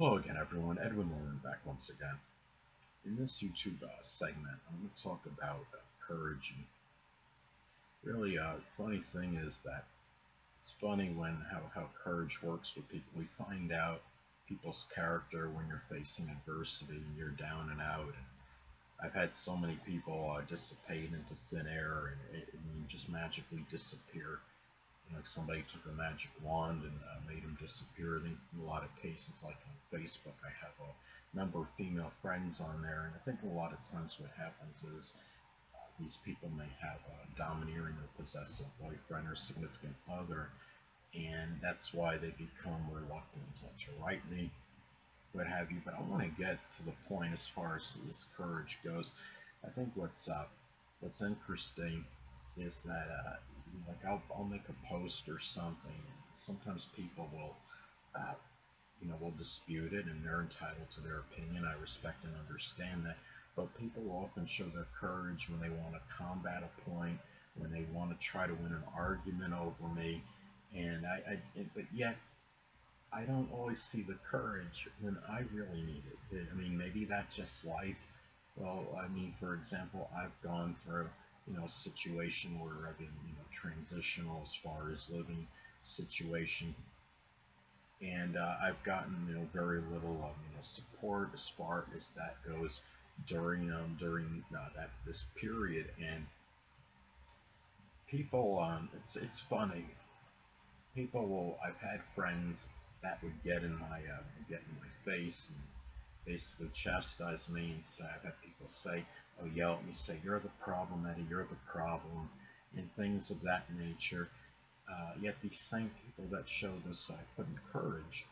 Hello again, everyone. Edwin Learnard back once again. In this YouTube segment, I'm going to talk about courage. And really, funny thing is that it's funny when how courage works with people. We find out people's character when you're facing adversity and you're down and out. And I've had so many people dissipate into thin air and just magically disappear. Like somebody took a magic wand and made them disappear. I think in a lot of cases, like on Facebook, I have a number of female friends on there, and I think a lot of times what happens is these people may have a domineering or possessive boyfriend or significant other, and that's why they become reluctant to write me, what have you. But I want to get to the point as far as this courage goes. I think what's interesting is that like I'll make a post or something. Sometimes people uh, will dispute it, and they're entitled to their opinion. I respect and understand that. But people will often show their courage when they want to combat a point, when they want to try to win an argument over me, and but yet I don't always see the courage when I really need it. I mean, maybe that's just life. Well, I mean, for example, I've gone through, a situation where I've been, transitional as far as living situation, and I've gotten, very little, support as far as that goes during that this period, and people, it's funny. People will. I've had friends that would get in my face and basically chastise me, and say, I've had people say, oh, yell at me, say, you're the problem, Eddie, you're the problem, and things of that nature. Yet these same people that show this put in courage,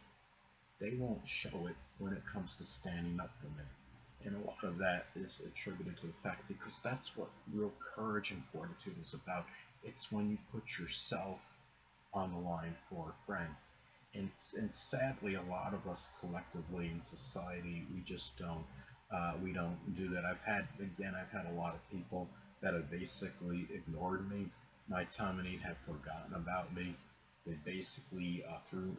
they won't show it when it comes to standing up for me. And a lot of that is attributed to the fact because that's what real courage and fortitude is about. It's when you put yourself on the line for a friend. And sadly, a lot of us collectively in society, we don't do that. I've had a lot of people that have basically ignored me. My time and need have forgotten about me. They basically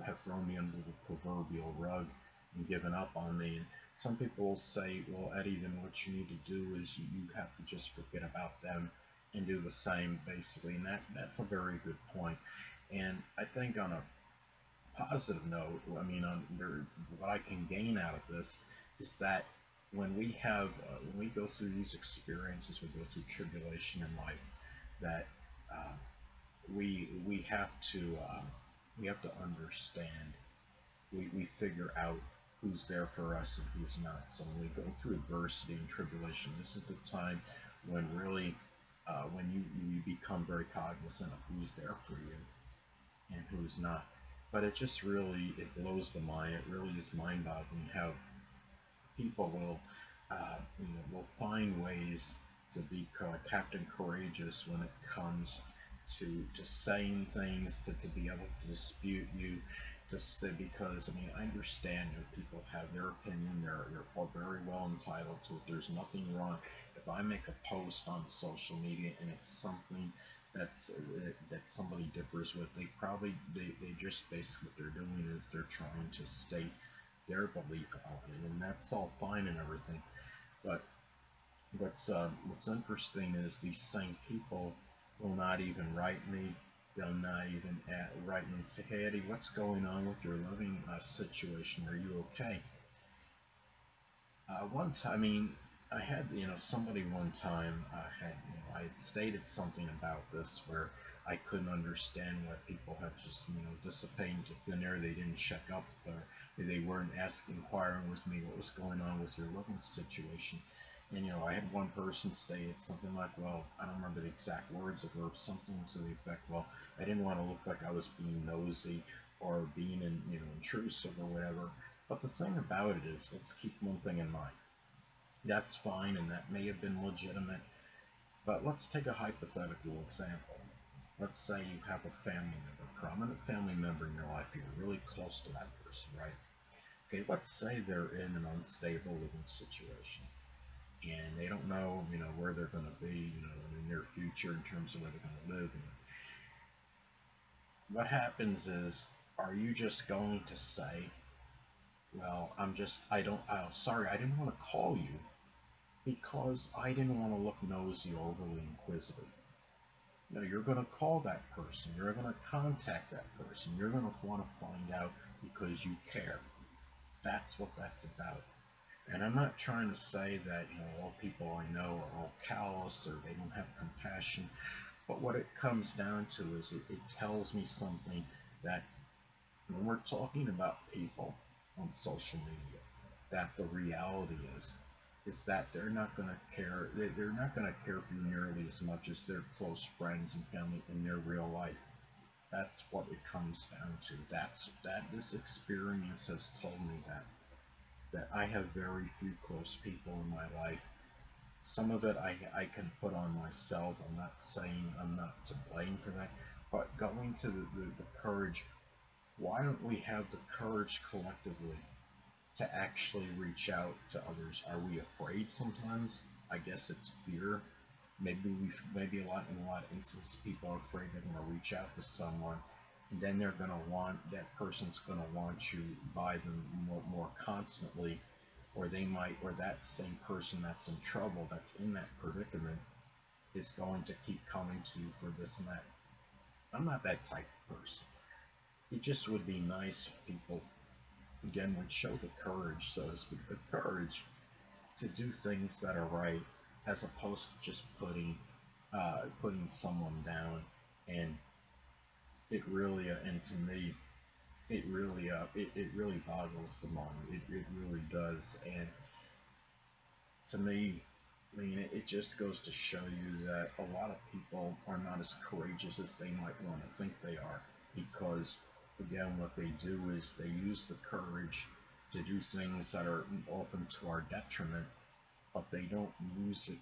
have thrown me under the proverbial rug and given up on me. And some people will say, well, Eddie, then what you need to do is you have to just forget about them and do the same, basically. And that's a very good point. And I think on a positive note, I mean, what I can gain out of this is that when we go through these experiences, we go through tribulation in life, that uh, we have to understand. We figure out who's there for us and who's not. So when we go through adversity and tribulation, this is the time when really when you become very cognizant of who's there for you and who's not. But it blows the mind. It really is mind-boggling how people will find ways to be Captain Courageous when it comes to saying things, to be able to dispute you, because I mean I understand people have their opinion. They're all very well entitled to it. There's nothing wrong if I make a post on social media and it's something that somebody differs with. They just basically what they're doing is they're trying to state their belief on it, and that's all fine and everything. But what's interesting is these same people will not even write me. They'll not even write me and say, "Hey Eddie, what's going on with your living situation? Are you okay?" One time, I mean, I had somebody one time had I had stated something about this where I couldn't understand why people have just dissipated into thin air. They didn't check up, or they weren't inquiring with me what was going on with your living situation. And I had one person state something like, "Well, I don't remember the exact words of her, something to the effect, well, I didn't want to look like I was being nosy or being intrusive or whatever." But the thing about it is, let's keep one thing in mind. That's fine, and that may have been legitimate, but let's take a hypothetical example. Let's say you have a family member, prominent family member in your life. You're really close to that person, right? Okay, let's say they're in an unstable living situation, and they don't know, where they're going to be, in the near future in terms of where they're going to live. And what happens is, are you just going to say, Well, I don't, oh, sorry, I didn't want to call you because I didn't want to look nosy or overly inquisitive. No, you're going to call that person. You're going to contact that person. You're going to want to find out because you care. That's what that's about. And I'm not trying to say that, all people I know are all callous or they don't have compassion. But what it comes down to is it tells me something that when we're talking about people on social media, that the reality is that they're not going to care. They're not going to care for you nearly as much as their close friends and family in their real life. That's what it comes down to. That this experience has told me that I have very few close people in my life. Some of it I can put on myself. I'm not saying I'm not to blame for that, but going to the courage, why don't we have the courage collectively to actually reach out to others? Are we afraid sometimes? I guess it's fear. Maybe in a lot of instances people are afraid they're going to reach out to someone, and then that person's going to want you by them more constantly, or that same person that's in trouble, that's in that predicament, is going to keep coming to you for this and that. I'm not that type of person. It just would be nice if people again would show the courage, so to speak, the courage to do things that are right, as opposed to just putting someone down. And and to me, it really boggles the mind. It really does. And to me, I mean, it just goes to show you that a lot of people are not as courageous as they might want to think they are, because again, what they do is they use the courage to do things that are often to our detriment, but they don't use it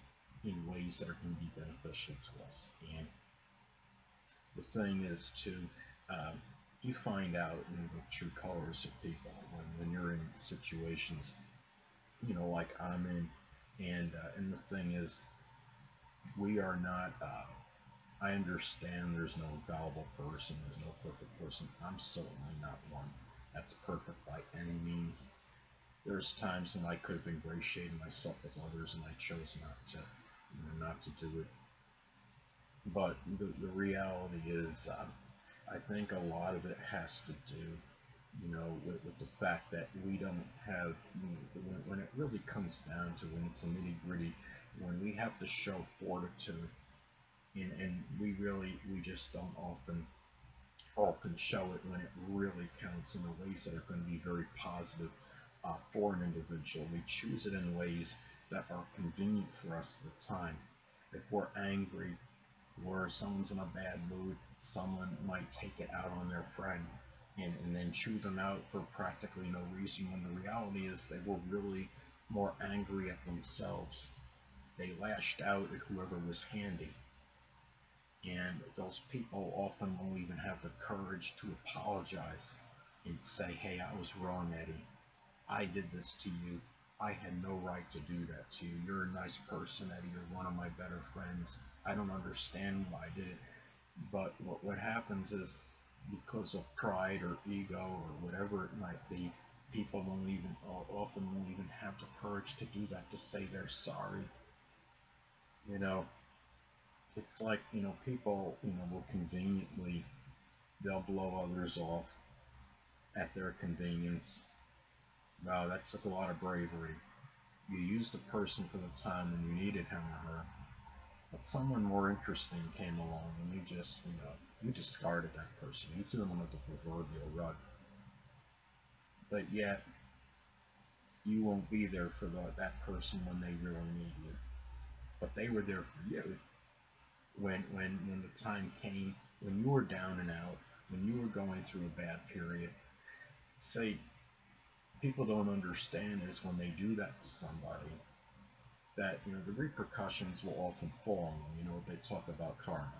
in ways that are going to be beneficial to us. And the thing is to um, you find out the true colors of people when you're in situations, like I'm in. And the thing is, we are not. I understand there's no infallible person, there's no perfect person. I'm certainly not one that's perfect by any means. There's times when I could have ingratiated myself with others, and I chose not to do it. But the reality is, I think a lot of it has to do, with the fact that we don't have, when it really comes down to when it's a nitty gritty, when we have to show fortitude, and we just don't often show it when it really counts in the ways that are going to be very positive for an individual. We choose it in ways that are convenient for us at the time. If we're angry or someone's in a bad mood, someone might take it out on their friend and then chew them out for practically no reason, when the reality is they were really more angry at themselves. They lashed out at whoever was handy. And those people often won't even have the courage to apologize and say, hey, I was wrong, Eddie. I did this to you. I had no right to do that to you. You're a nice person, Eddie. You're one of my better friends. I don't understand why I did it. But what happens is, because of pride or ego or whatever it might be, people often won't even have the courage to do that, to say they're sorry. You know, it's like, people, will conveniently, they'll blow others off at their convenience. Wow, that took a lot of bravery. You used a person for the time when you needed him or her, but someone more interesting came along and you discarded that person. You threw them under the proverbial rug. But yet, you won't be there for that person when they really need you. But they were there for you when the time came, when you were down and out, when you were going through a bad period. Say, people don't understand is when they do that to somebody, that the repercussions will often fall on them. They talk about karma.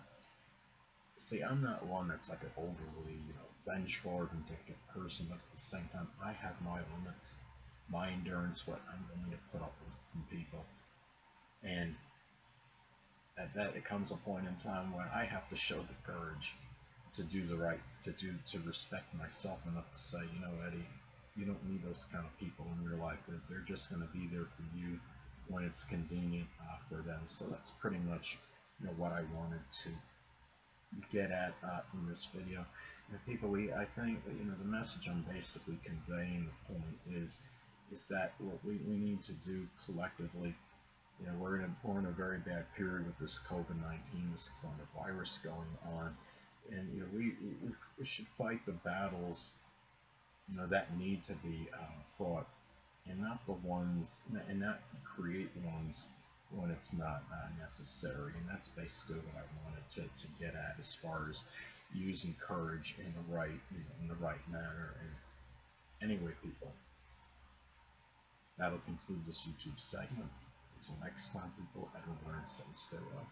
See, I'm not one that's like an overly vengeful or vindictive person, but at the same time, I have my limits, my endurance, what I'm willing to put up with from people. And at that, it comes a point in time when I have to show the courage to do the right, to respect myself enough to say, Eddie, You don't need those kind of people in your life. They're just going to be there for you when it's convenient for them. So that's pretty much what I wanted to get at in this video. People, I think the message I'm basically conveying, the point is that what we need to do collectively. We're in a very bad period with this COVID-19, this coronavirus going on, and we should fight the battles that need to be fought, and not the ones, and not create ones when it's not necessary. And that's basically what I wanted to get at, as far as using courage in the right in the right manner. And anyway, people, that'll conclude this YouTube segment. Until next time, people, Edwin Learnard saying stay well.